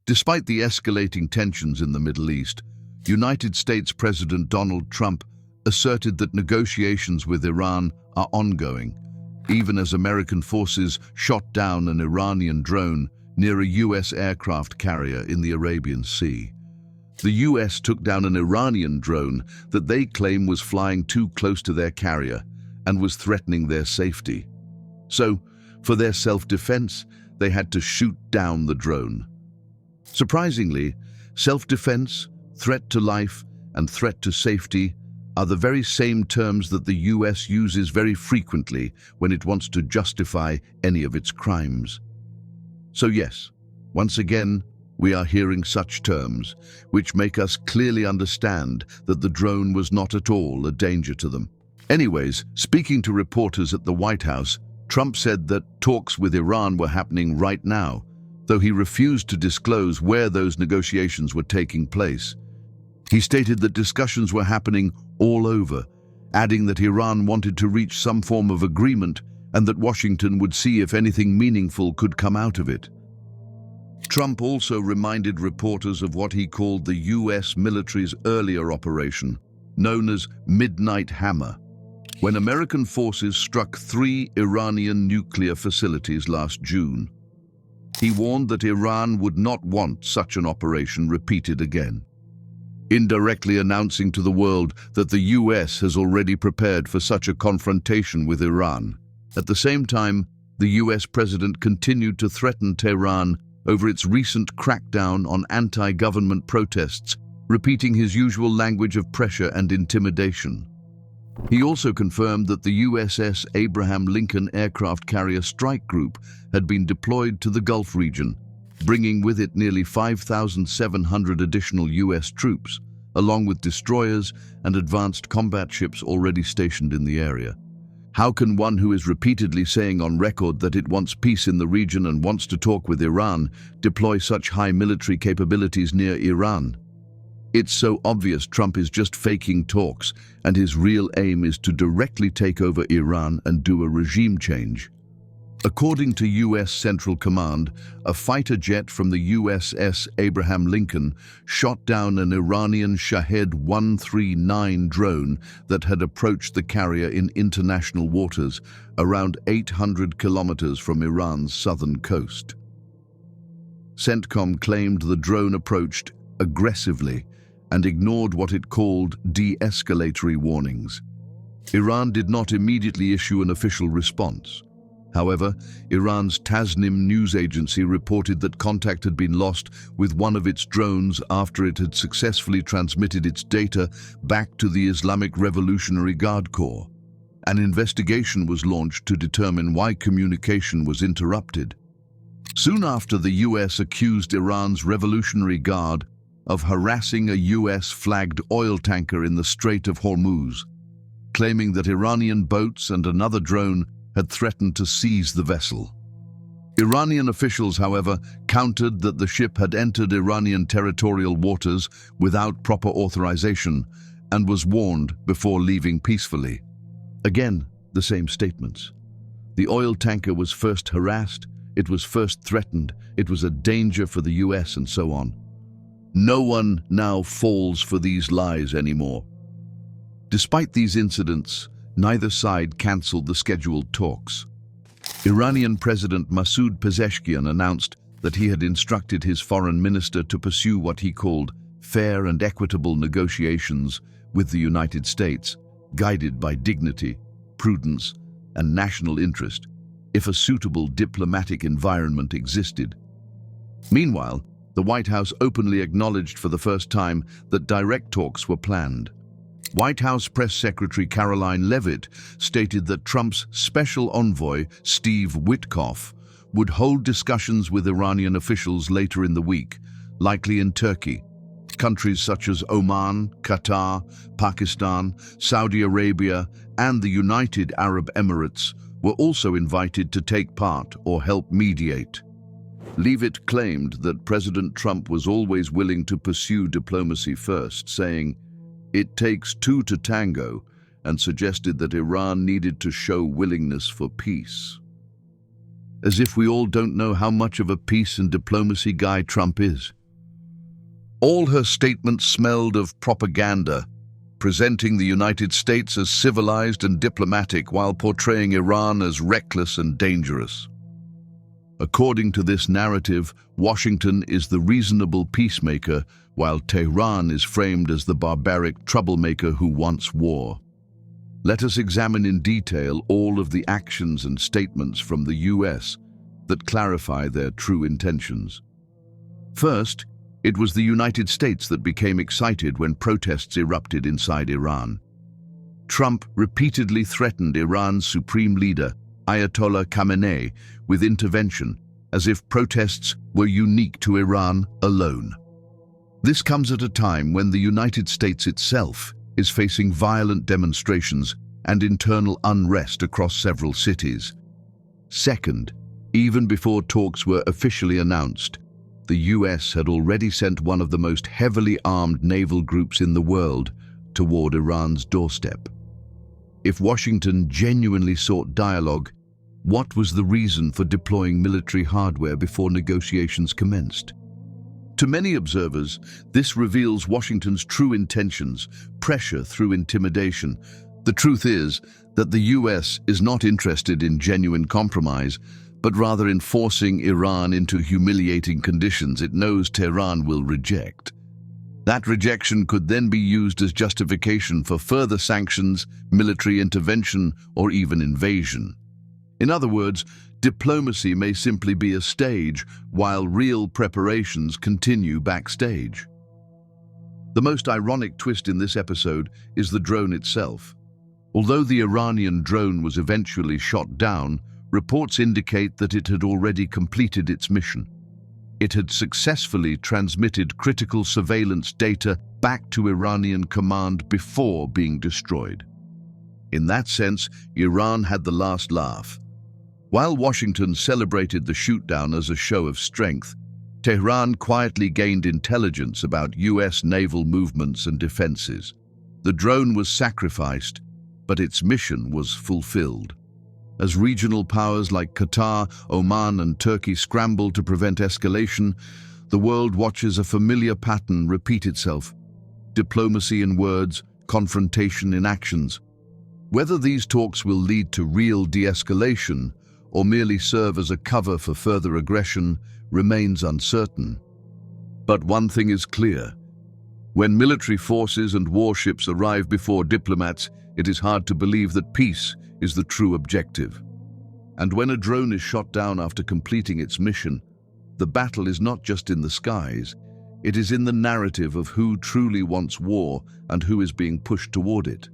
Despite the escalating tensions in the Middle East, United States President Donald Trump asserted that negotiations with Iran are ongoing, even as American forces shot down an Iranian drone near a U.S. aircraft carrier in the Arabian Sea. The U.S. took down an Iranian drone that they claim was flying too close to their carrier and was threatening their safety. So, for their self-defense, they had to shoot down the drone. Surprisingly, self-defense, threat to life, and threat to safety are the very same terms that the US uses very frequently when it wants to justify any of its crimes. So yes, once again, we are hearing such terms, which make us clearly understand that the drone was not at all a danger to them. Anyways, speaking to reporters at the White House, Trump said that talks with Iran were happening right now, though he refused to disclose where those negotiations were taking place. He stated that discussions were happening all over, adding that Iran wanted to reach some form of agreement and that Washington would see if anything meaningful could come out of it. Trump also reminded reporters of what he called the US military's earlier operation, known as Midnight Hammer, when American forces struck 3 Iranian nuclear facilities last June. He warned that Iran would not want such an operation repeated again, indirectly announcing to the world that the US has already prepared for such a confrontation with Iran. At the same time, the US president continued to threaten Tehran over its recent crackdown on anti-government protests, repeating his usual language of pressure and intimidation. He also confirmed that the USS Abraham Lincoln aircraft carrier strike group had been deployed to the Gulf region, bringing with it nearly 5,700 additional US troops, along with destroyers and advanced combat ships already stationed in the area. How can one who is repeatedly saying on record that it wants peace in the region and wants to talk with Iran deploy such high military capabilities near Iran? It's so obvious Trump is just faking talks, and his real aim is to directly take over Iran and do a regime change. According to U.S. Central Command, a fighter jet from the USS Abraham Lincoln shot down an Iranian Shahed 139 drone that had approached the carrier in international waters, around 800 kilometers from Iran's southern coast. CENTCOM claimed the drone approached aggressively and ignored what it called de-escalatory warnings. Iran did not immediately issue an official response. However, Iran's Tasnim news agency reported that contact had been lost with one of its drones after it had successfully transmitted its data back to the Islamic Revolutionary Guard Corps. An investigation was launched to determine why communication was interrupted. Soon after, the US accused Iran's Revolutionary Guard of harassing a US-flagged oil tanker in the Strait of Hormuz, claiming that Iranian boats and another drone had threatened to seize the vessel. Iranian officials, however, countered that the ship had entered Iranian territorial waters without proper authorization and was warned before leaving peacefully. Again, the same statements. The oil tanker was first harassed, it was first threatened, it was a danger for the US, and so on. No one now falls for these lies anymore. Despite these incidents, neither side cancelled the scheduled talks. Iranian President Masoud Pezeshkian announced that he had instructed his foreign minister to pursue what he called fair and equitable negotiations with the United States, guided by dignity, prudence, and national interest, if a suitable diplomatic environment existed. Meanwhile, the White House openly acknowledged for the first time that direct talks were planned. White House Press Secretary Caroline Leavitt stated that Trump's special envoy, Steve Witkoff, would hold discussions with Iranian officials later in the week, likely in Turkey. Countries such as Oman, Qatar, Pakistan, Saudi Arabia, and the United Arab Emirates were also invited to take part or help mediate. Leavitt claimed that President Trump was always willing to pursue diplomacy first, saying, "It takes two to tango," and suggested that Iran needed to show willingness for peace. as if we all don't know how much of a peace and diplomacy guy Trump is. All her statements smelled of propaganda, presenting the United States as civilized and diplomatic while portraying Iran as reckless and dangerous. According to this narrative, Washington is the reasonable peacemaker, while Tehran is framed as the barbaric troublemaker who wants war. Let us examine in detail all of the actions and statements from the US that clarify their true intentions. First, it was the United States that became excited when protests erupted inside Iran. Trump repeatedly threatened Iran's supreme leader, Ayatollah Khamenei, with intervention, as if protests were unique to Iran alone. This comes at a time when the United States itself is facing violent demonstrations and internal unrest across several cities. Second, even before talks were officially announced, the US had already sent one of the most heavily armed naval groups in the world toward Iran's doorstep. If Washington genuinely sought dialogue, what was the reason for deploying military hardware before negotiations commenced? To many observers, this reveals Washington's true intentions: pressure through intimidation. The truth is that the US is not interested in genuine compromise, but rather in forcing Iran into humiliating conditions it knows Tehran will reject. That rejection could then be used as justification for further sanctions, military intervention, or even invasion. In other words, diplomacy may simply be a stage, while real preparations continue backstage. The most ironic twist in this episode is the drone itself. Although the Iranian drone was eventually shot down, reports indicate that it had already completed its mission. It had successfully transmitted critical surveillance data back to Iranian command before being destroyed. In that sense, Iran had the last laugh. While Washington celebrated the shootdown as a show of strength, Tehran quietly gained intelligence about US naval movements and defenses. The drone was sacrificed, but its mission was fulfilled. As regional powers like Qatar, Oman, and Turkey scramble to prevent escalation, the world watches a familiar pattern repeat itself: diplomacy in words, confrontation in actions. Whether these talks will lead to real de-escalation or merely serve as a cover for further aggression remains uncertain. But one thing is clear: when military forces and warships arrive before diplomats, it is hard to believe that peace is the true objective. And when a drone is shot down after completing its mission, the battle is not just in the skies, it is in the narrative of who truly wants war and who is being pushed toward it.